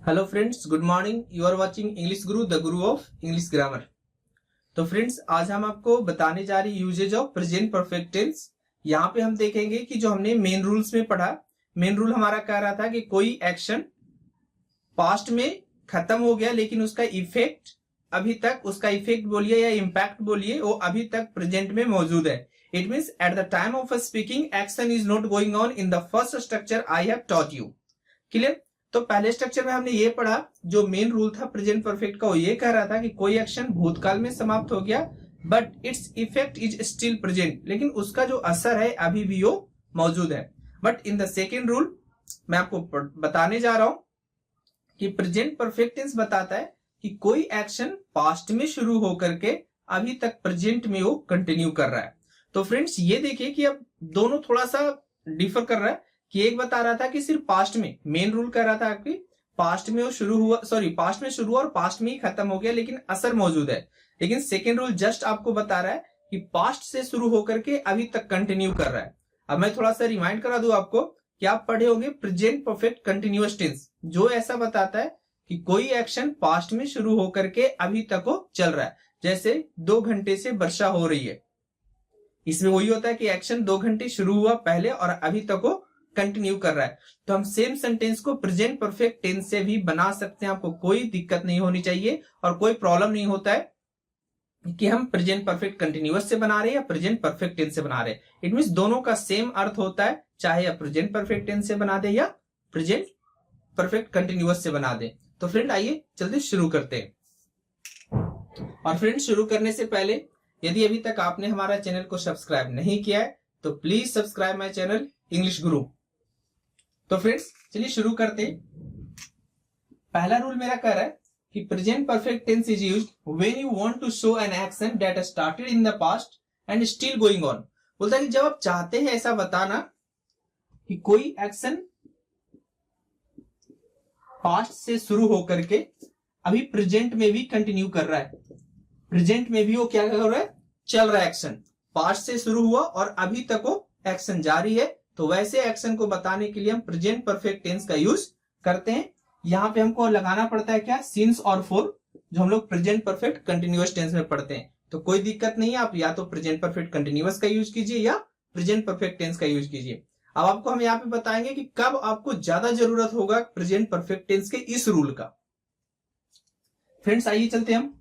Hello friends, good morning. You are watching English Guru, the guru of English grammar. तो friends, आज हम आपको बताने जा रहे uses of present perfect tense. यहाँ पे हम देखेंगे कि जो हमने मेन रूल्स में पढ़ा, मेन रूल हमारा कह रहा था कि कोई एक्शन पास्ट में खत्म हो गया लेकिन उसका इफेक्ट अभी तक, उसका इफेक्ट बोलिए या इम्पैक्ट बोलिए, वो अभी तक प्रेजेंट में मौजूद है। It means at the time of speaking action is not going on in the first structure I have taught you. Clear? तो पहले स्ट्रक्चर में हमने ये पढ़ा, जो मेन रूल था प्रेजेंट परफेक्ट का, वो ये कह रहा था कि कोई एक्शन भूतकाल में समाप्त हो गया but its effect is still present, लेकिन उसका जो असर है अभी भी वो मौजूद है। But in the second rule मैं आपको बताने जा रहा हूं कि प्रेजेंट परफेक्ट टेंस बताता है कि कोई एक्शन पास्ट में शुरू होकर के अभी तक प्रेजेंट में वो कंटिन्यू कर रहा है। तो फ्रेंड्स, ये देखिए कि अब दोनों थोड़ा सा डिफर कर रहा है कि एक बता रहा था कि सिर्फ पास्ट में, मेन रूल कह रहा था कि पास्ट में वो शुरू हुआ, पास्ट में शुरू हुआ और पास्ट में ही खत्म हो गया लेकिन असर मौजूद है। लेकिन सेकेंड रूल जस्ट आपको बता रहा है कि पास्ट से शुरू होकर के अभी तक कंटिन्यू कर रहा है। अब मैं थोड़ा सा रिमाइंड करा दूं आपको कि आप पढ़े होंगे प्रेजेंट परफेक्ट कंटिन्यूअस टेंस, जो ऐसा बताता है कि कोई एक्शन पास्ट में शुरू होकर के अभी तक वो चल रहा है। जैसे 2 घंटे से वर्षा हो रही है, इसमें वही होता है कि एक्शन 2 घंटे शुरू हुआ पहले और अभी तक वो कंटिन्यू कर रहा है। तो हम सेम सेंटेंस को प्रेजेंट परफेक्ट टेंस से भी बना सकते हैं, आपको कोई दिक्कत नहीं होनी चाहिए और कोई प्रॉब्लम नहीं होता है कि हम प्रेजेंट परफेक्ट कंटिन्यूअस से बना रहे हैं या प्रेजेंट परफेक्ट टेंस से बना रहे हैं। इट मींस दोनों का सेम अर्थ होता है, चाहे आप प्रेजेंट परफेक्ट टेंस से बना दे या प्रेजेंट परफेक्ट कंटिन्यूअस से बना दे। तो फ्रेंड, आइए जल्दी शुरू करते हैं। और फ्रेंड, शुरू करने से पहले यदि अभी तक आपने हमारा चैनल को सब्सक्राइब नहीं किया है तो please subscribe my channel English गुरु। तो फ्रेंड्स, चलिए शुरू करते हैं। पहला रूल मेरा कह रहा है कि present perfect tense is used when you want to show an action that started in the past and still going on. बोलता है कि जब आप चाहते हैं ऐसा बताना कि कोई एक्शन पास्ट से शुरू होकर के अभी प्रेजेंट में भी कंटिन्यू कर रहा है, प्रेजेंट में भी वो क्या कर रहा है, चल रहा है। एक्शन पास्ट से शुरू हुआ और अभी तक वो एक्शन जारी है, तो वैसे एक्शन को बताने के लिए हम प्रेजेंट परफेक्ट टेंस का यूज करते हैं। यहाँ पे हमको लगाना पड़ता है क्या, सिंस और फॉर, जो हम लोग प्रेजेंट परफेक्ट कंटिन्यूअस टेंस में पढ़ते हैं। तो कोई दिक्कत नहीं है, आप या तो प्रेजेंट परफेक्ट कंटिन्यूअस का यूज कीजिए या प्रेजेंट परफेक्ट टेंस का यूज कीजिए। अब आपको हम यहाँ पे बताएंगे कि कब आपको ज्यादा जरूरत होगा प्रेजेंट परफेक्ट टेंस के इस रूल का। फ्रेंड्स, आइए चलते हम।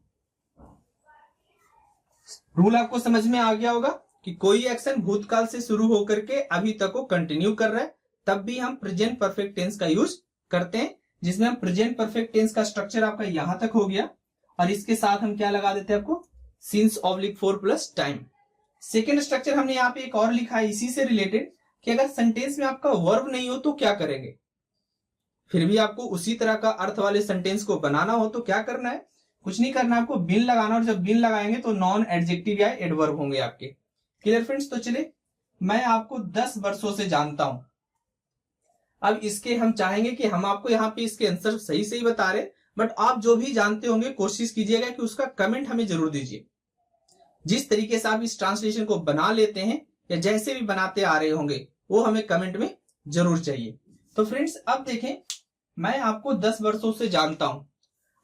रूल आपको समझ में आ गया होगा कि कोई एक्शन भूतकाल से शुरू होकर के अभी तक को कंटिन्यू कर रहा है, तब भी हम प्रेजेंट परफेक्ट टेंस का यूज करते हैं, जिसमें हम प्रेजेंट परफेक्ट टेंस का स्ट्रक्चर आपका यहां तक हो गया और इसके साथ हम क्या लगा देते हैं आपको, since oblique for plus time. Second structure हमने यहाँ पे एक और लिखा है इसी से रिलेटेड कि अगर सेंटेंस में आपका वर्ब नहीं हो तो क्या करेंगे, फिर भी आपको उसी तरह का अर्थ वाले सेंटेंस को बनाना हो तो क्या करना है, कुछ नहीं करना, आपको बिन लगाना, और जब बिन लगाएंगे तो नॉन एडजेक्टिव या एडवर्ब होंगे आपके। Clear friends? तो चलिए, मैं आपको 10 वर्षों से जानता हूं। अब इसके हम चाहेंगे कि हम आपको यहाँ पे इसके आंसर सही सही बता रहे, बट आप जो भी जानते होंगे कोशिश कीजिएगा कि उसका कमेंट हमें जरूर दीजिए। जिस तरीके से आप इस ट्रांसलेशन को बना लेते हैं या जैसे भी बनाते आ रहे होंगे वो हमें कमेंट में जरूर चाहिए। तो फ्रेंड्स, अब देखें, मैं आपको 10 वर्षों से जानता हूं।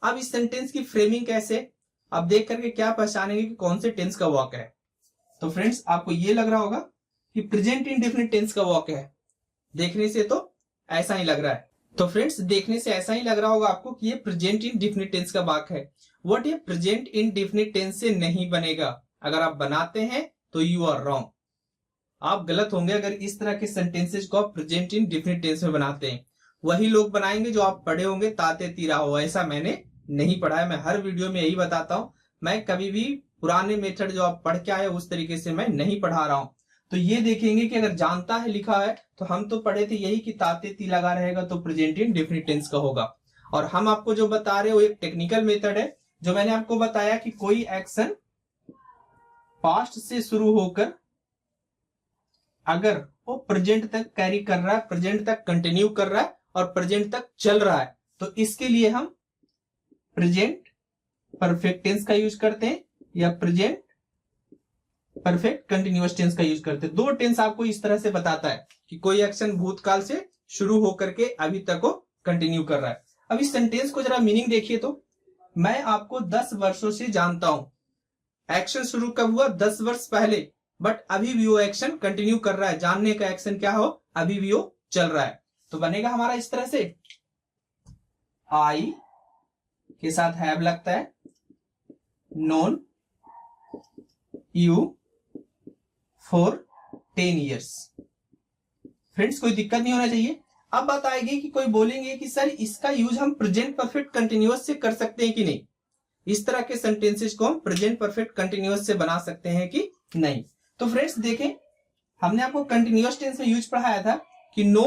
अब इस सेंटेंस की फ्रेमिंग कैसे, आप देख करके क्या पहचानेंगे कि कौन से टेंस का वाक्य है। तो फ्रेंड्स, आपको ये लग रहा होगा कि प्रेजेंट इंडेफिनिट टेंस का वाक्य है, देखने से तो ऐसा ही लग रहा है। तो फ्रेंड्स, देखने से ऐसा ही लग रहा होगा आपको कि ये प्रेजेंट इंडेफिनिट टेंस का वाक्य है। व्हाट ये प्रेजेंट इंडेफिनिट टेंस से नहीं बनेगा। अगर आप बनाते हैं तो यू आर रॉन्ग, आप गलत होंगे अगर इस तरह के सेंटेंसेस को आप प्रेजेंट इंडेफिनिट टेंस में बनाते हैं। वही लोग बनाएंगे जो आप पढ़े होंगे ताते तीरा हो, ऐसा मैंने नहीं पढ़ा है। मैं हर वीडियो में यही बताता हूं, मैं कभी भी पुराने मेथड जो आप पढ़ के आए उस तरीके से मैं नहीं पढ़ा रहा हूं। तो ये देखेंगे कि अगर जानता है लिखा है तो हम तो पढ़े थे यही कि ताते ती लगा रहेगा तो प्रेजेंट इंडेफिनिट टेंस का होगा। और हम आपको जो बता रहे हैं वो एक टेक्निकल मेथड है, जो मैंने आपको बताया कि कोई एक्शन पास्ट से शुरू होकर अगर वो प्रेजेंट तक कैरी कर रहा है, प्रेजेंट तक कंटिन्यू कर रहा है और प्रेजेंट तक चल रहा है, तो इसके लिए हम प्रेजेंट परफेक्ट टेंस का यूज करते हैं या प्रेजेंट परफेक्ट कंटिन्यूअस टेंस का यूज करते हैं। 2 टेंस आपको इस तरह से बताता है कि कोई एक्शन भूतकाल से शुरू होकर के अभी तक को कंटिन्यू कर रहा है। अब इस सेंटेंस को जरा मीनिंग देखिए तो, मैं आपको 10 वर्षों से जानता हूं। एक्शन शुरू कब हुआ? 10 वर्ष पहले, बट अभी भी वो एक्शन कंटिन्यू कर रहा है। जानने का एक्शन क्या हो? अभी भी वो चल रहा है। तो बनेगा हमारा इस तरह से, आई के साथ हैव लगता है, known you for 10 years। Friends कोई दिक्कत नहीं होना चाहिए। अब बात आएगी कि कोई बोलेंगे कि सर इसका यूज हम प्रेजेंट परफेक्ट कंटिन्यूअस से कर सकते हैं कि नहीं, इस तरह के सेंटेंसेस को हम प्रेजेंट परफेक्ट कंटिन्यूअस से बना सकते हैं कि नहीं। तो फ्रेंड्स देखें, हमने आपको कंटिन्यूअस टेंस में यूज पढ़ाया था कि नो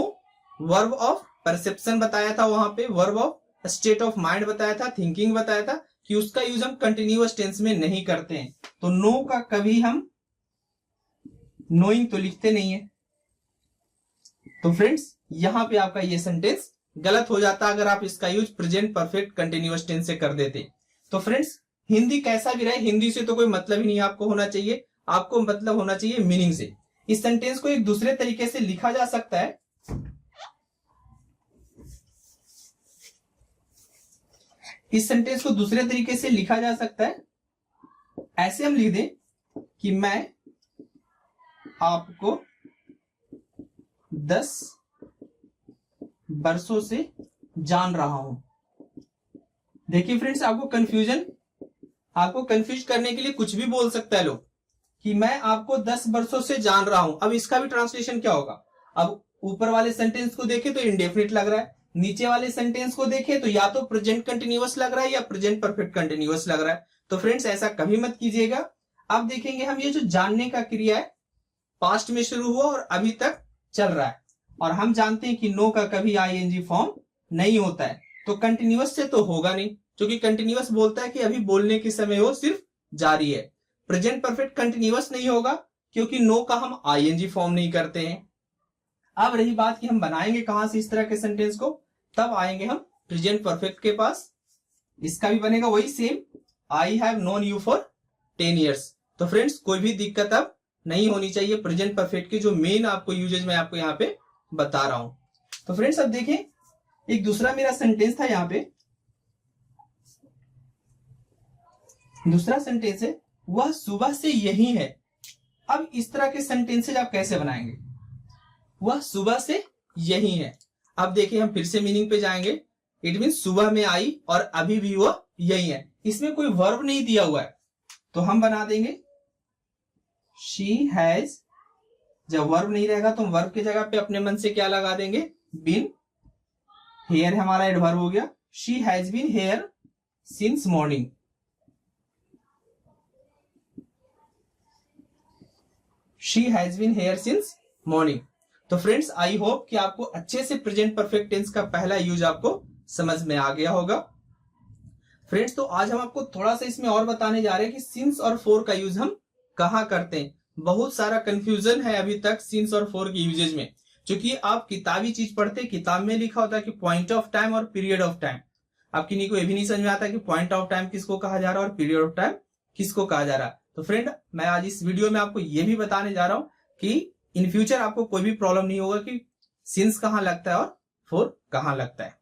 वर्ब ऑफ परसेप्शन बताया था, वहां पे verb of state of mind बताया था, थिंकिंग बताया था कि उसका यूज हम कंटिन्यूअस टेंस में नहीं करते हैं। तो नो का कभी हम नोइंग तो लिखते नहीं है। तो फ्रेंड्स यहां पे आपका ये सेंटेंस गलत हो जाता अगर आप इसका use present perfect continuous tense से कर देते। तो फ्रेंड्स हिंदी कैसा भी रहे, हिंदी से तो कोई मतलब ही नहीं आपको होना चाहिए, आपको मतलब होना चाहिए मीनिंग से। इस सेंटेंस को एक दूसरे तरीके से लिखा जा सकता है। इस सेंटेंस को दूसरे तरीके से लिखा जा सकता है, ऐसे हम लिख दें कि मैं आपको 10 वर्षों से जान रहा हूं। देखिए फ्रेंड्स, आपको कंफ्यूज करने के लिए कुछ भी बोल सकता है लोग कि मैं आपको 10 वर्षों से जान रहा हूं। अब इसका भी ट्रांसलेशन क्या होगा? अब ऊपर वाले सेंटेंस को देखें तो इंडेफिनिट लग रहा है, नीचे वाले सेंटेंस को देखें तो या तो प्रेजेंट कंटिन्यूअस लग रहा है या प्रेजेंट परफेक्ट कंटिन्यूअस लग रहा है। तो फ्रेंड्स ऐसा कभी मत कीजिएगा। अब देखेंगे हम, ये जो जानने का क्रिया है पास्ट में शुरू हुआ और अभी तक चल रहा है, और हम जानते हैं कि नो का कभी आईएनजी फॉर्म नहीं होता है, तो कंटिन्यूअस से तो होगा नहीं, क्योंकि कंटिन्यूअस बोलता है कि अभी बोलने के समय वो सिर्फ जारी है। प्रेजेंट परफेक्ट कंटिन्यूअस नहीं होगा क्योंकि नो का हम आईएनजी फॉर्म नहीं करते हैं। अब रही बात कि हम बनाएंगे कहां से इस तरह के सेंटेंस को, तब आएंगे हम प्रेजेंट परफेक्ट के पास। इसका भी बनेगा वही same, I have known you for 10 years। तो फ्रेंड्स कोई भी दिक्कत अब नहीं होनी चाहिए प्रेजेंट परफेक्ट की, जो मेन आपको यूजेज मैं आपको यहाँ पे बता रहा हूं। तो फ्रेंड्स अब देखें, एक दूसरा मेरा सेंटेंस था यहाँ पे, दूसरा सेंटेंस है वह सुबह से यही है। अब इस तरह के सेंटेंसेज आप कैसे बनाएंगे? वह सुबह से यही है। अब देखिए हम फिर से मीनिंग पे जाएंगे। इट मीन सुबह में आई और अभी भी वह यही है। इसमें कोई वर्ब नहीं दिया हुआ है, तो हम बना देंगे शी हैज। जब वर्ब नहीं रहेगा तो हम वर्ब की जगह पे अपने मन से क्या लगा देंगे? बीन। हेयर हमारा एडवर्ब हो गया, she has been here since morning. She has been here since morning. तो फ्रेंड्स आई होप कि आपको अच्छे से प्रेजेंट परफेक्ट टेंस का पहला यूज आपको समझ में आ गया होगा। फ्रेंड्स तो आज हम आपको थोड़ा सा इसमें और बताने जा रहे हैं कि सिंस और फॉर का यूज हम कहाँ करते हैं। बहुत सारा कंफ्यूजन है अभी तक सिंस और फॉर के यूजेज में, क्योंकि आप किताबी चीज पढ़ते, किताब में लिखा होता है कि पॉइंट ऑफ टाइम और पीरियड ऑफ टाइम। आप किन्हीं को ये भी नहीं समझ में आता कि पॉइंट ऑफ टाइम किसको कहा जा रहा है और पीरियड ऑफ टाइम किसको कहा जा रहा है। तो फ्रेंड मैं आज इस वीडियो में आपको ये भी बताने जा रहा हूं कि इन फ्यूचर आपको कोई भी प्रॉब्लम नहीं होगा कि सिंस कहाँ लगता है और फॉर कहाँ लगता है।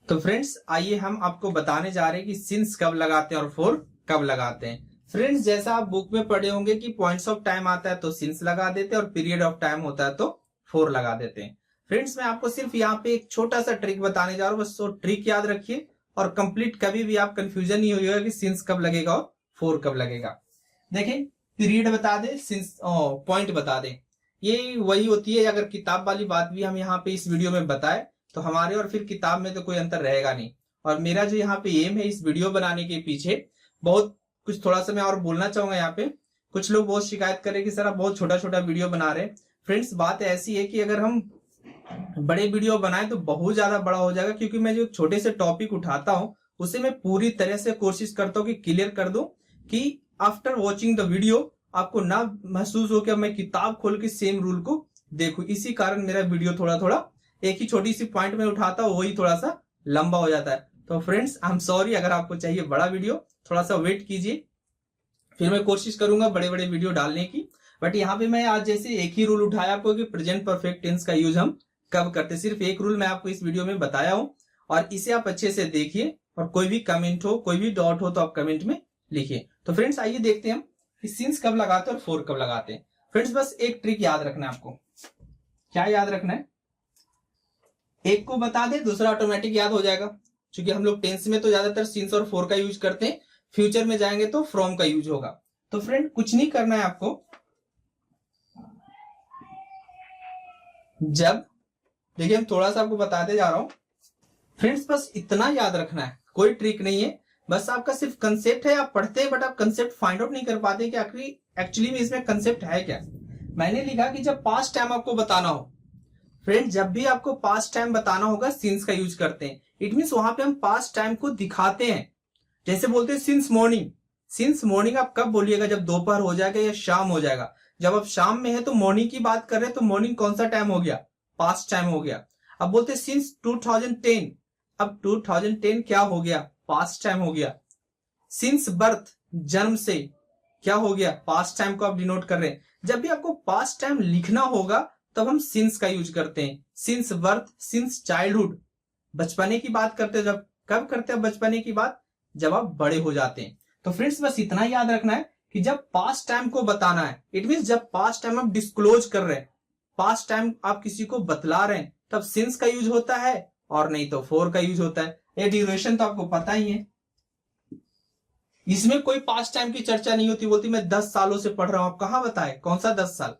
तो फ्रेंड्स आइए हम आपको बताने जा रहे हैं कि सिंस कब लगाते हैं और फॉर कब लगाते हैं। फ्रेंड्स जैसा आप बुक में पढ़े होंगे कि पॉइंट्स ऑफ टाइम आता है तो सिंस लगा देते हैं और पीरियड ऑफ टाइम होता है तो फॉर लगा देते हैं। फ्रेंड्स मैं आपको सिर्फ यहाँ पे एक छोटा सा ट्रिक बताने जा रहा हूँ, बस वो ट्रिक याद रखिए और कंप्लीट कभी भी आप कंफ्यूजन नहीं होगा कि सिंस कब लगेगा और फॉर कब लगेगा। देखें पीरियड बता दे, सिंस पॉइंट बता दे, ये वही होती है। अगर किताब वाली बात भी हम यहाँ पे इस वीडियो में बताए तो हमारे और फिर किताब में तो कोई अंतर रहेगा नहीं। और मेरा जो यहाँ पे एम है इस वीडियो बनाने के पीछे बहुत कुछ थोड़ा सा मैं और बोलना चाहूंगा। यहाँ पे कुछ लोग बहुत शिकायत करें कि सर आप बहुत छोटा छोटा वीडियो बना रहे हैं। फ्रेंड्स बात ऐसी है कि अगर हम बड़े वीडियो बनाए तो बहुत ज्यादा बड़ा हो जाएगा, क्योंकि मैं जो छोटे से टॉपिक उठाता हूँ उसे मैं पूरी तरह से कोशिश करता हूँ कि क्लियर कर दूं कि आफ्टर वॉचिंग द वीडियो आपको ना महसूस हो कि मैं किताब खोल के सेम रूल को देखूं। इसी कारण मेरा वीडियो थोड़ा थोड़ा एक ही छोटी सी पॉइंट में उठाता हूँ वही थोड़ा सा लंबा हो जाता है। तो फ्रेंड्स आई एम सॉरी, अगर आपको चाहिए बड़ा वीडियो थोड़ा सा वेट कीजिए, फिर मैं कोशिश करूंगा बड़े बड़े वीडियो डालने की। बट यहाँ पे मैं आज जैसे एक ही रूल उठाया आपको कि प्रेजेंट परफेक्ट टेंस का यूज हम कब करते, सिर्फ एक रूल मैं आपको इस वीडियो में बताया हूँ और इसे आप अच्छे से देखिए और कोई भी कमेंट हो, कोई भी डाउट हो तो आप कमेंट में लिखिए। तो फ्रेंड्स आइए देखते हैं हम कि सिंस कब लगाते हैं और फॉर कब लगाते हैं। फ्रेंड्स बस एक ट्रिक याद रखना है आपको। क्या याद रखना है? एक को बता दे, दूसरा ऑटोमेटिक याद हो जाएगा। क्योंकि हम लोग टेंस में तो ज्यादातर सिंस और फॉर का यूज करते हैं, फ्यूचर में जाएंगे तो फ्रॉम का यूज होगा। तो फ्रेंड कुछ नहीं करना है आपको। जब देखिए हम थोड़ा सा आपको बताते जा रहा हूं फ्रेंड्स, बस इतना याद रखना है, कोई ट्रिक नहीं है। बस आपका सिर्फ कंसेप्ट है, आप पढ़ते हैं बट आप कंसेप्ट फाइंड आउट नहीं कर पाते कि आखिर एक्चुअली में इसमें कंसेप्ट है क्या। मैंने लिखा कि जब पास्ट टाइम आपको बताना हो, फ्रेंड जब भी आपको पास्ट टाइम बताना होगा सिंस का यूज करते हैं। इट मीन्स वहां पे हम पास्ट टाइम को दिखाते हैं। जैसे बोलते हैं सिंस मॉर्निंग। सिंस मॉर्निंग आप कब बोलिएगा? जब दोपहर हो जाएगा या शाम हो जाएगा। जब आप शाम में है तो मॉर्निंग की बात कर रहे हैं, तो मॉर्निंग कौन सा टाइम हो गया? पास्ट टाइम हो गया। अब बोलते हैं सिंस 2010। अब 2010 क्या हो गया? पास्ट टाइम हो गया। सिंस बर्थ, जन्म से, क्या हो गया? पास्ट टाइम को आप डिनोट कर रहे हैं। जब भी आपको पास्ट टाइम लिखना होगा तब हम सिंस का यूज करते हैं। सिंस बर्थ, सिंस चाइल्डहुड, बचपने की बात करते हैं। जब कब करते हैं बचपने की बात? जब आप बड़े हो जाते हैं। तो फ्रेंड्स बस इतना याद रखना है कि जब पास्ट टाइम को बताना है, इट मीन्स जब पास्ट टाइम आप डिस्क्लोज कर रहे हैं, पास्ट टाइम आप किसी को बतला रहे हैं, तब सिंस का यूज होता है और नहीं तो फॉर का यूज होता है। ये ड्यूरेशन तो आपको पता ही है, इसमें कोई पास्ट टाइम की चर्चा नहीं होती। बोलती मैं 10 सालों से पढ़ रहा हूं। आप कहां बताए? कौन सा 10 साल?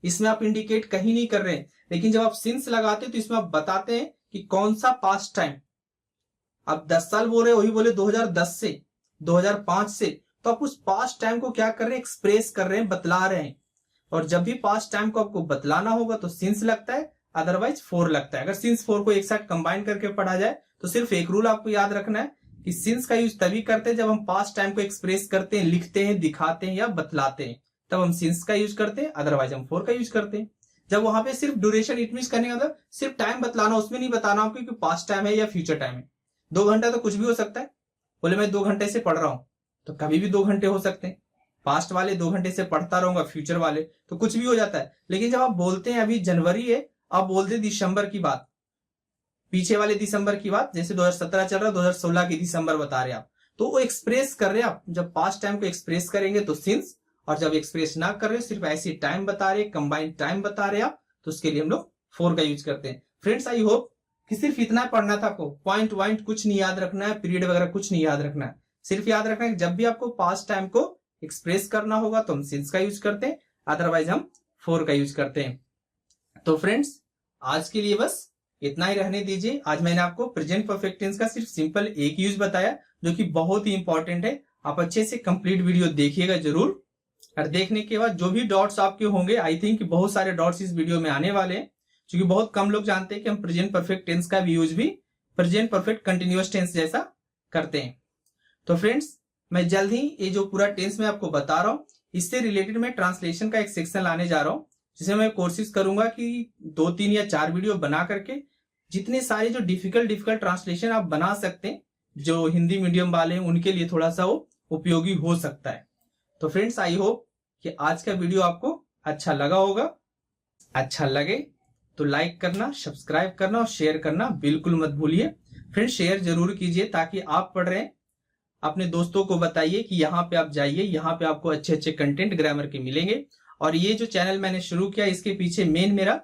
इसमें आप इंडिकेट कहीं नहीं कर रहे हैं। लेकिन जब आप सिंस लगाते हैं तो इसमें आप बताते हैं कि कौन सा पास्ट टाइम। आप 10 साल बोल रहे हो, वही बोले 2010 से, 2005 से, तो आप उस पास्ट टाइम को क्या कर रहे हैं? एक्सप्रेस कर रहे हैं, बतला रहे हैं। और जब भी पास्ट टाइम को आपको बतलाना होगा तो सिंस लगता है, अदरवाइज फॉर लगता है। अगर सिंस फॉर को एक साथ कंबाइन करके पढ़ा जाए तो सिर्फ एक रूल आपको याद रखना है कि सिंस का यूज तभी करते हैं जब हम पास्ट टाइम को एक्सप्रेस करते हैं, लिखते हैं, दिखाते हैं या बतलाते हैं, तब हम सिंस का यूज करते हैं, अदरवाइज हम फॉर का यूज करते हैं। जब वहां पे सिर्फ ड्यूरेशन, इट मींस करने का मतलब सिर्फ टाइम बतलाना, उसमें नहीं बताना आपको कि पास्ट टाइम है या फ्यूचर टाइम है। 2 घंटा तो कुछ भी हो सकता है। बोले मैं 2 घंटे से पढ़ रहा हूं, तो कभी भी 2 घंटे हो सकते हैं। पास्ट वाले 2 घंटे से पढ़ता रहूंगा, फ्यूचर वाले तो कुछ भी हो जाता है। लेकिन जब आप बोलते हैं अभी जनवरी है, आप बोलते दिसंबर की बात, पीछे वाले दिसंबर की बात, जैसे 2017 चल रहा है, 2016 की दिसंबर बता रहे आप, तो वो एक्सप्रेस कर रहे हैं आप। जब पास्ट टाइम को एक्सप्रेस करेंगे तो सिंस, और जब एक्सप्रेस ना कर रहे, सिर्फ ऐसी टाइम बता रहे, कंबाइंड टाइम बता रहे आप, तो उसके लिए हम लोग फॉर का यूज करते हैं। फ्रेंड्स आई होप कि सिर्फ इतना पढ़ना था आपको, पॉइंट वाइंट कुछ नहीं याद रखना है, पीरियड वगैरह कुछ नहीं याद रखना है। सिर्फ याद रखना है कि जब भी आपको पास्ट टाइम को एक्सप्रेस करना होगा तो हम सिंस का यूज करते हैं, अदरवाइज हम फॉर का यूज करते हैं। तो फ्रेंड्स आज के लिए बस इतना ही रहने दीजिए। आज मैंने आपको प्रेजेंट परफेक्ट टेंस का सिर्फ सिंपल एक यूज बताया, जो कि बहुत ही इंपॉर्टेंट है। आप अच्छे से कंप्लीट वीडियो देखिएगा जरूर, और देखने के बाद जो भी डॉट्स आपके होंगे, आई थिंक बहुत सारे डॉट्स इस वीडियो में आने वाले हैं, क्योंकि बहुत कम लोग जानते हैं कि हम प्रेजेंट परफेक्ट टेंस का भी यूज भी प्रेजेंट परफेक्ट कंटिन्यूअस टेंस जैसा करते हैं। तो फ्रेंड्स मैं जल्द ही ये जो पूरा टेंस मैं आपको बता रहा हूँ, इससे रिलेटेड मैं ट्रांसलेशन का एक सेक्शन लाने जा रहा हूँ, जिसमें मैं कोशिश करूंगा कि 2, 3 या 4 वीडियो बना करके जितने सारे जो डिफिकल्ट ट्रांसलेशन आप बना सकते हैं, जो हिंदी मीडियम वाले हैं उनके लिए थोड़ा सा वो उपयोगी हो सकता है। तो फ्रेंड्स आई होप कि आज का वीडियो आपको अच्छा लगा होगा। अच्छा लगे तो लाइक करना, सब्सक्राइब करना और शेयर करना बिल्कुल मत भूलिए। फ्रेंड्स शेयर जरूर कीजिए, ताकि आप पढ़ रहे हैं अपने दोस्तों को बताइए कि यहाँ पे आप जाइए, यहाँ पे आपको अच्छे अच्छे कंटेंट ग्रामर के मिलेंगे। और ये जो चैनल मैंने शुरू किया, इसके पीछे मेन मेरा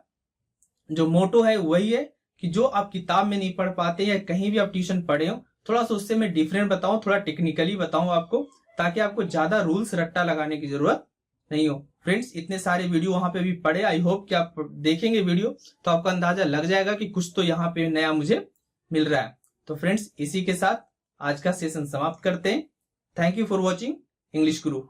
जो मोटो है वही है कि जो आप किताब में नहीं पढ़ पाते या कहीं भी आप ट्यूशन पढ़े हो, थोड़ा सा उससे मैं डिफरेंट बताऊं, थोड़ा टेक्निकली बताऊं आपको, ताकि आपको ज्यादा रूल्स रट्टा लगाने की जरूरत नहीं हो। फ्रेंड्स इतने सारे वीडियो वहां पे भी पढ़े, आई होप कि आप देखेंगे वीडियो तो आपको अंदाजा लग जाएगा कि कुछ तो यहाँ पे नया मुझे मिल रहा है। तो फ्रेंड्स इसी के साथ आज का सेशन समाप्त करते हैं। Thank you for watching English Guru.